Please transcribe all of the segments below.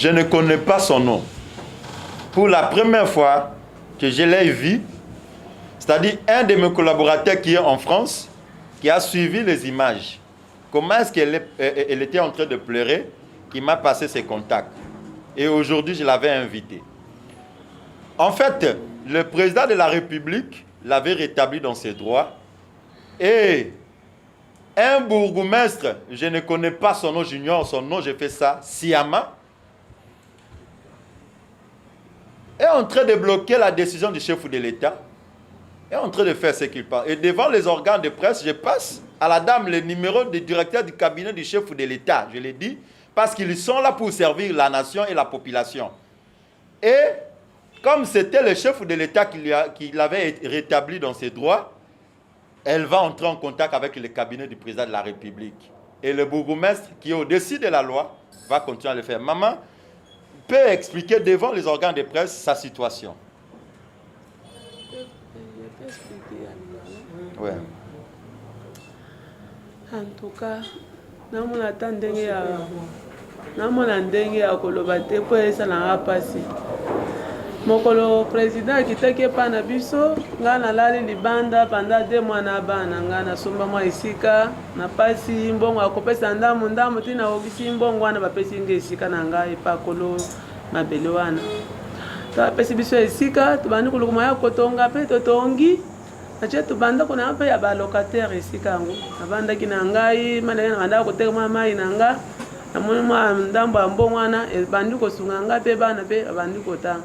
je ne connais pas son nom. Pour la première fois que je l'ai vu, c'est-à-dire un de mes collaborateurs qui est en France, qui a suivi les images, comment est-ce qu'elle était en train de pleurer, qui m'a passé ses contacts. Et aujourd'hui, je l'avais invité. En fait, le président de la République l'avait rétabli dans ses droits. Et un bourgmestre, je ne connais pas son nom, j'ignore son nom, j'ai fait ça, Siama, est en train de bloquer la décision du chef de l'État, est en train de faire ce qu'il parle. Et devant les organes de presse, je passe à la dame le numéro du directeur du cabinet du chef de l'État, je l'ai dit, parce qu'ils sont là pour servir la nation et la population. Et comme c'était le chef de l'État qui l'avait rétabli dans ses droits, elle va entrer en contact avec le cabinet du président de la République. Et le bourgmestre, qui est au-dessus de la loi, va continuer à le faire. Maman peut expliquer devant les organes de presse sa situation. Ouais. En tout cas, namona ndenge ya koloba te po esalanga pasi. Mokolo président kitaki pa na biso nga nalali libanda pendant 2 mois na bana nga nasomba mwa esika na pasi mbongo akopesa ndamu tina okisi mbongo wana bapesi nge esika na ngai pa kolo mabele wana ta pesi biso esika tubandi kulukuma ya kotonga pe totongi ache tubanda kuna pe ya ba locataire esika ngo abanda kina ngai mana na banda koteka mai na nga na mwa ndambo ya mbongo wana ebandi kosunga nga pe bana pe abandi kotanga.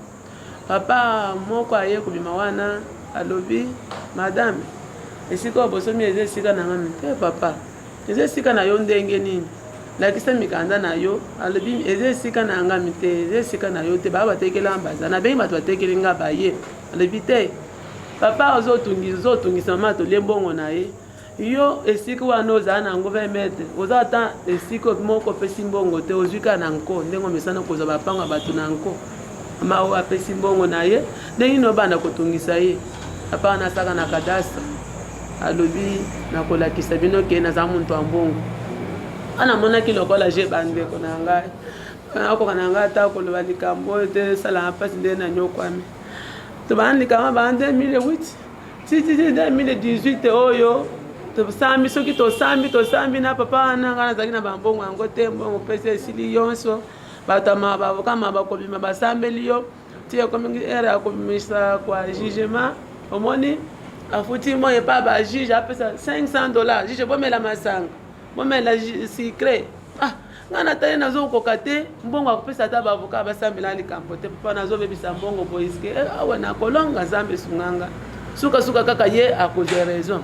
Papa moko aye kubima wana alobi madame esika obosomi eze esika na ngami te papa eze esika na yo ndenge nini lakisa mikanda na yo alobi eze esika na ngami te eze esika na yo te baba batekela mbaza na bengi bato batekeli nga baye alobi te papa ozotungisa mama tolie mbongo na ye yo esika wana ozala na ngo 20 metre oza ata esika moko opesi mbongo te ozwika na nko ndenge omesana kozwa bapanga bato na nko mama apesi mbongo na ye ndenge no banda kotungisa ye papa nasaka na kadastre alobi nakolakisa bino ke naza muntu wa mbongo ana monaki lokola je bandeko na ngai akoka na ngai ata koloba likambo te sala mpasi nde na nyokwami tobandikama ba 2008 titi 2018 oyo tosambi soki tosambi na papa wana ngai nazalaki na bambongo yango te mbongo pesa esili yonso batama bavokama bakobima basambeli yo tie komingi era akobimisa kwa jugement omoni afuti moye pa ba juge apesa $500 juge bomela masanga bomela secret ngana taye nazokoka te mbongo akopesa ata bavoka basambela likambo te papa nazobebisa mbongo boiske awa nakolonga nzambe sunganga suka kaka ye akozwa raison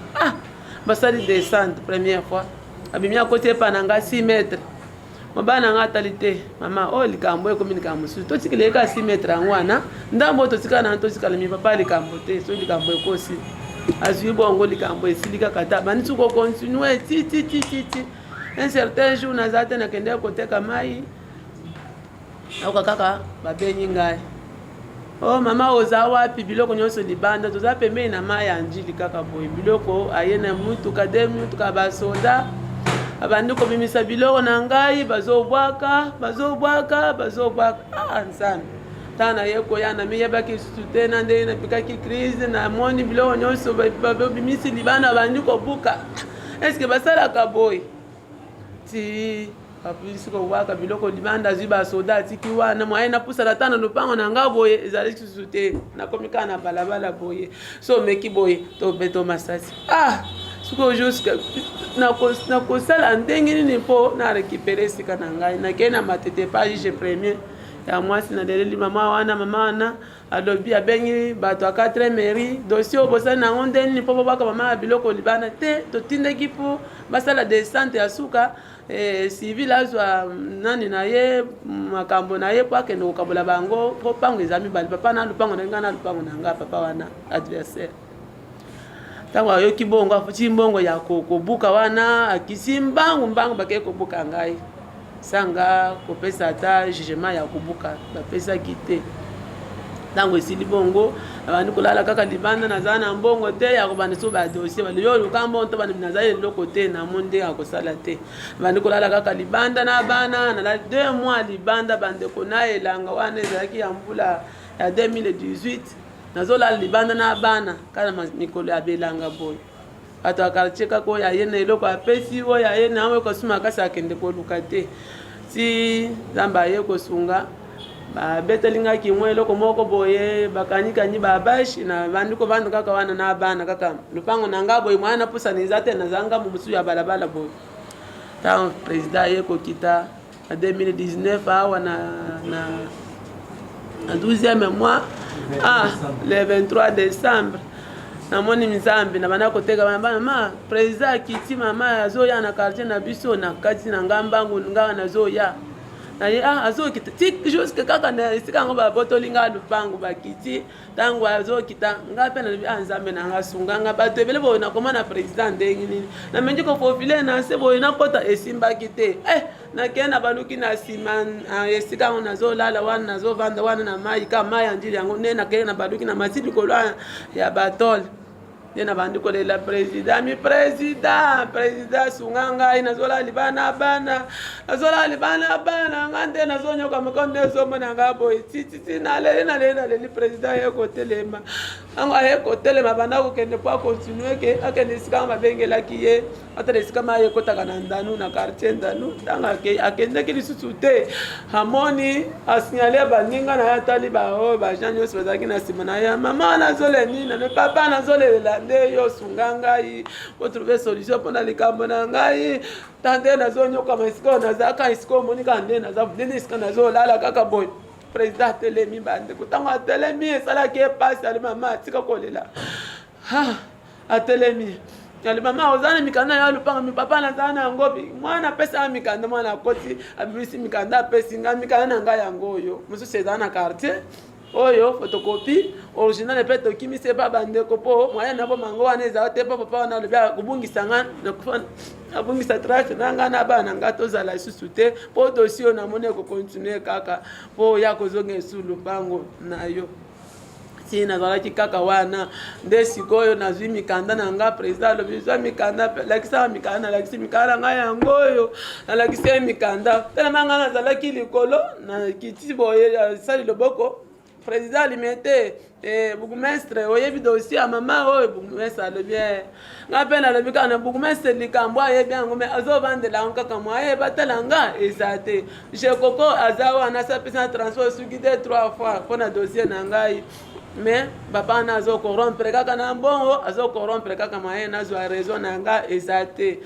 basali descente première fois abimi akote pa nanga 6 mètres mabana nga talite mama o likambo ekomi likambo su totikile ka 6 mètres angwana ndambo totikana totikala mi papa likambo te so likambo ekosi azwi bongo likambo esilika kata bani suko continue ti un certain jour nazate na kende koteka mai akoka kaka babenyi ngai oh mama oza wapi biloko nyonso libanda toza pembeni na mai ya njili kaka boye biloko ayena mutuka de mutuka basoda abandi kobimisa biloko na ngai bazobwaka nzambe tana ye koyana miyebaki sute na nde na pikaki crise na moni biloko nyonso babimisi libanda abandi kobuka eske basalaka boye ti apulisi kobwaka biloko libanda azwi basoda atiki wana mwaye napusana tana lopango na nga boye ezali susu te nakomika na balabala boye so meki boye tobeto masasi suko jusque nakosala ndenge nini mpo na récupérer esika na ngai nakei na matete pa juge premier ya mwasi na leleli mama wana alobi abengi bato ya 4 mairie dossier obosani nango nde nini mpo bobwaka mama ya biloko libana te totindeki mpo basala descente ya suka civil azwa nani na ye makambo na ye po akende kokabola bango po pango eza mibali papa na lupango na ngai na lupango na ngai papa wana adversaire ntango ayoki bongo afuti mbongo ya kobuka wana akisi mbangu bakei kobuka ngai sanga kopesa ata jugement ya kobuka bapesaki te ntango esili bongo abandi kolala kaka libanda naza na mbongo te ya kobanda so badosie baliyo lukambo nto bandi nazali eloko te na mo ndenge akosala te abandi kolala kaka libanda na bana nalali 2 mois libanda bandeko na elanga wana ezalaki ya mbula ya 2018 nazolala libanda na bana kaka mikolo ya belanga boye bato ya quartier kaka oyo aye na eloko apesi oyo aye na oyo kosuma kasi akende koluka te si nzambe aye kosunga babetolingaki mwa eloko moko boye bakanyikani babashi na bandi kovanda kaka wana na bana kaka lupango na nga boye mwana napusana eza te nazanga mosusu ya balabala boye ntango président aye kokita na 2019 awa na 12e mois le 23 décembre namoni mizambi na bana koteka bana mama président akiti mama azoya na quartier na biso na kati na ngambangu nga nazoya na ye azokita tik jusque kaka na esika ngo babotoli nga lupango bakiti ntango azokita nga mpe na nzambe na nga sunga nga bato ebele boye nakomona président ndenge nini na mengi kofofile na nse boye nakota esimbaki te nakende na baluki na nsima esika ngo nazolala wana nazovanda wana na mai ka mai ya njili yango nde nakende na baluki na masi likolo ya batole nde na bandi kolela président mi président sunga ngai nazolala libana bana nga nde nazonyoka moko nde ezomona nga boye tititi naleli président ye kotelema ango aye kotelema banda kokende po akontinue ke akende esika ngo babengelaki ye atala esika ma ye kotaka na ndanu na quartier ndanu ntango akendeki lisusu te amoni asignale baninga na ye atali baoyo bajean nyonso bazalaki na nsima na ye mama nazolela nini na papa nazolelela nde yo sunga ngai po trouver solution mpona likambo na ngai tande nazonyokama esika oyo nazalaka esika omoni kaka nde naza nde esika nazolala kaka boye président atelemi bandeko ntango atelemi esalaki epasi ali mama atika kolela atelemi ali mama ozana mikanda ya lupanga mi papa nazala na yango mwana apesa mikanda mwana akoti abimisi mikanda apesi nga mikanda na ngai yango oyo mosusu ezala na quartier oyo photocopie original mpe tokimisi epa bandeko mpo mwaya na bo mango wana ezala te mpo papa wana alobi akobungisa nga abungisa trace na nga na bana nga tozala lisusu te mpo dosi oyo namoni ekokontinue kaka mpo ya kozonga esu lupango na yo si nazalaki kaka wana nde sikoyo nazwi mikanda na nga président alobi zwa mikanda lakisaka mikanda nalakisi mikanda na ngai yango oyo nalakisi ye mikanda telema nga nazalaki likolo na kiti boye sali loboko président alimete bourgmestre oyebi dossier ya mama oyo bourgmestre alobi nga mpe nalobi kaka na bourgmestre likambo ayebi yango me azovandela yango kaka mwa ayeba tala nga eza te jekoko aza wana asapesa na transport soki te 3 fois mpo na dossier na ngai mais papa na azokorrompre kaka na mbongo azokorrompre kaka maye nazwa raison na nga eza te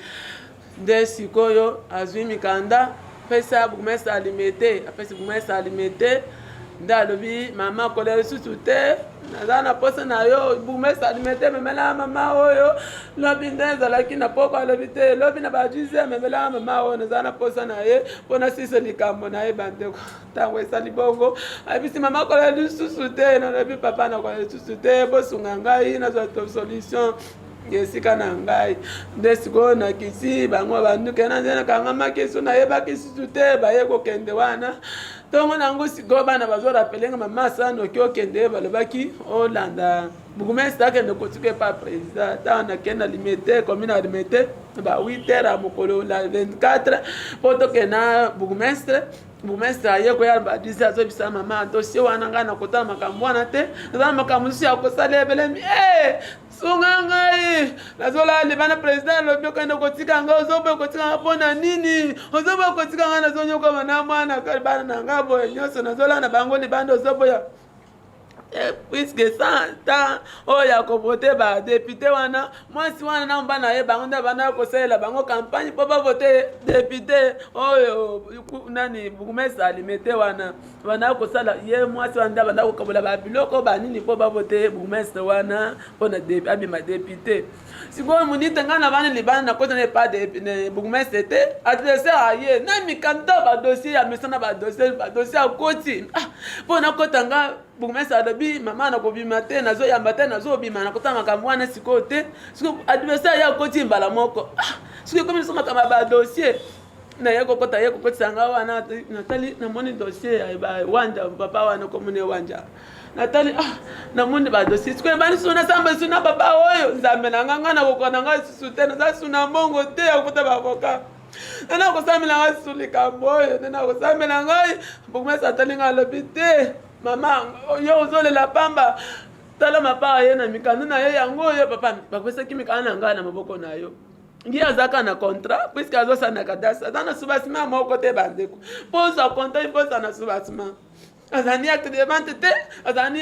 nde sikoyo azwi mikanda pesa bourgmestre alimete apesi bourgmestre alimete nde alobi mama kolela lisusu te naza na posa na yo bourgmestre alimete memela mama oyo lobi nde ezalaki na poko alobi te lobi na bajuise memela mama oyo naza na posa na ye mpo nasisa likambo na ye bandeko ntango esali bongo ayebisi mama kolela lisusu te nalobi papa na kolela lisusu te bosunga ngai nazwa solution esika na ngai nde sikoyo nakisi bango banduke na nzela kangamaki so nayebaki lisusu te baye kokende wana ntongo nango sikoyo bana bazorapelenga mama sana oki okende balobaki olanda bourgmestre akende kotika epa président ntango nakende alimete commune alimete ba 8h ya mokolo la 24 mpo tokenda bourgmestre aye koya badisi azobisa mama dossier wana ngai nakotala makambo wana te naza na makambo mosusu ya kosala ebelemi sunga ngai nazolala libana président alobi okende kotika ngai ozoboya kotika ngai mpo na nini ozoboya kotika ngai nazonyokama na mwana bana na ngai boye nyonso nazolala na bango libanda ozoboya puisque santa oyo akovote badepute wana mwasi wana na mobana na ye bango nde banda kosalela bango campagne mpo bavote depute oyo nani bourgmestre alimete wana banda kosala ye mwasi wana nde banda kokabola babiloko banini mpo bavote bourgmestre wana mpo na abima depute sikoyo monite ngai na bana libana nakota na epa bourgmestre te adresse aye na mikanda badossier ya misana badossier akoti mpo nakota nga bourgmestre alobi mama nakobima te nazoyamba te nazobima nakotala makambo wana sikoyo te sikoyo adversaire ya akoti mbala moko sikoyo ekomi liso makambo ya badossier na yeko kota yeko kotsanga wana natali na moni dossier ba wanja papa wana komune wanja natali na moni ba dossier sikwe bani suna samba suna papa oyo nzambe na nganga ko kona nga sutena za suna mongo te akuta ba avocat nana ko samela nga sulika boyo nana ko samela ngai bokumesa tali nga lobite mama yo ozolela pamba tala mapa ye na mikano na ye yango yo papa bakwesa kimikana na ngana maboko na yo ngi azaka na contrat puisque azosa na kadasa dans subasima moko te bandeko pose a contrat il pose na subasima azani acte de vente te azani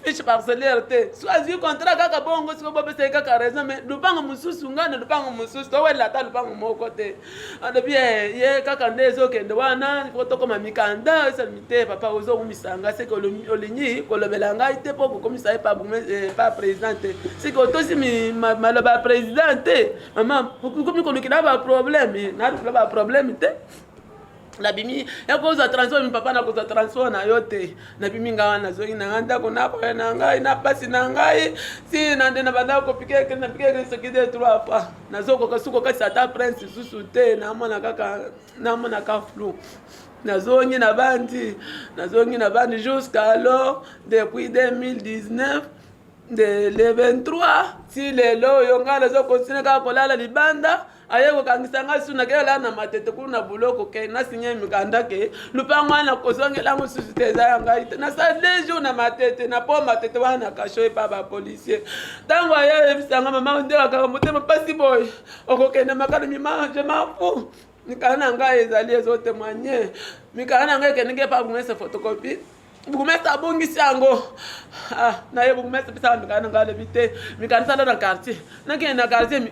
fiche parcellaire te soit du contrat kaka bongo siko bopesa kaka raison mais lupango mususu ngana lupango mususu to wela ta lupango moko te ande bien ye kaka ndezo kende wana foto koma mikanda salmite papa ozo umisanga c'est que olinyi kolobela ngai te poko komisa pas présidente c'est que to si maloba présidente maman komi kolukina ba problème na ba problème te la bimi ya koza transfert mi papa na koza transfert na yote na bimi ngawa na zongi na nganda ko na pa na ngai na pasi na ngai si na ndena banda ko pike na pike so kide 3 fois na zoko kasuko ka sata prince susu te na mona ka flou na zongi na bandi jusqu'à alors depuis 2019 le 23 si lelo yongala zo continue ka kolala libanda ayeko kangisanga suna kela na matete kuna buloko ke na sinye mikanda ke lupangwa na kozongela mususu teza yanga na sa dejo na matete na po matete wana kasho pa ba policier tango aye bisanga mama ndela ka mutema pasi boy okokene makana mi manje mafu nikana nga ezali ezo témoigner mikana nga kenenge pa bungesa photocopie bugumesa bongisi yango na ye bugumesa pisa mikana ngale bite mikana sala na quartier na quartier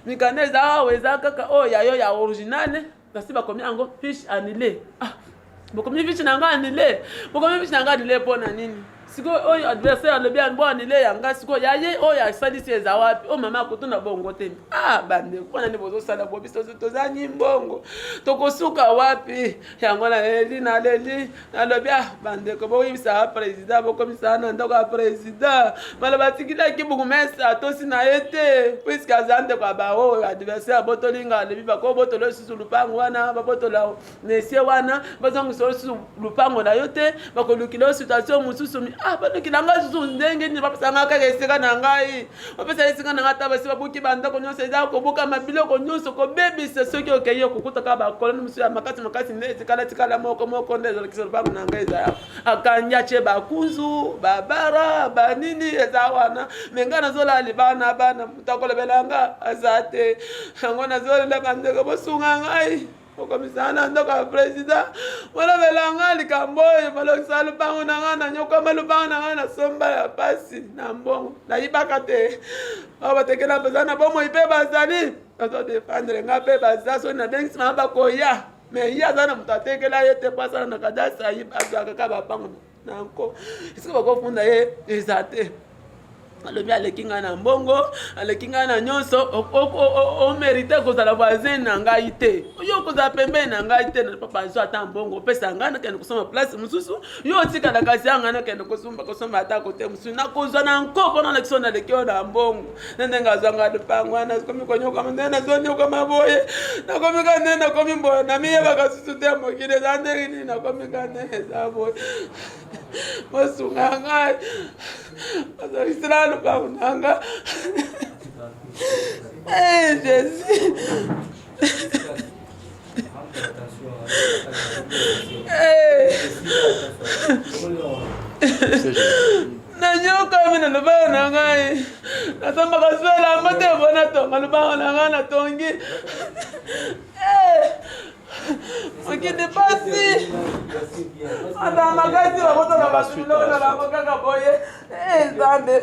mikana za weza kaka yayo ya original basi bakomi yango fiche annulée bokomi fiche nanga annulée pona nini siko oyo adversaire le bien bon annulé yanga siko yaye ya sadisi eza wapi mama kutuna bongo te bande kona ni bozo sala bo biso tozanyi mbongo tokosuka wapi yango na leli na lobia bande ko bo yibisa president bo komisa na ndoko president mala tikila ki bugumesa to sina ete puisque azande kwa ba adversaire botolinga le biba ko botolo susu lupango wana babotola nesie wana bazangu susu lupango na yote bakolukilo situation mususu bano kilanga susu ndenge ni bapesanga kaka esika na ngai bapesa esika na ngata basi babuki banda ko nyonso eza ko buka mabilo ko nyonso ko bebisa soki okeyo kukuta ka ba koloni musu ya makasi ne tikala moko ndezo kisoro bangu na ngai za akanya che bakunzu babara banini eza wana mengana zola libana bana mutakola belanga azate ngona zola bande ko bosunga ngai okomisana ndoka president wala belanga likamboye balokisa lupango nanga na nyokoma lupango nanga na somba ya pasi na mbongo na yibaka te batekela bazana bomo ipe bazali azo defendre nga pe bazaso na bengisi maba koya mais ya zana mutatekela yete pasana na kadasa yibaka ka bapango nanko isiko bakofunda ye ezate alobi alekinga na mbongo alekinga na nyonso o mérite kozala voisin na ngai te yo kozala pembeni na ngai te na papa zo ata mbongo opesa ngai nakende kosomba place mosusu yo otikala kasi yanga nakende kosomba ata kote mosusu nakozwa na nko mpona na kiso na leki oyo na mbongo ndenge azwanga lupango wana komi konyokama ndenge nazonyokama boye nakomi ka ndenge nakomi mboye namiyebaka susu te mokili eza ndenge nini nakomi ka ndenge eza boye mosunga ngai azokisila lupango nanga Jésus nanyoka mina lupango na ngai nasambaka swela mbote bona tonga lupango na ngai natongi soki depasi ata makasi bakotona babiloko na bango kaka boye nzambe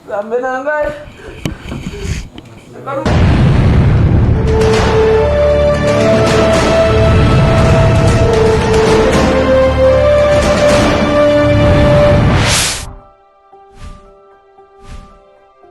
nzambe na ngai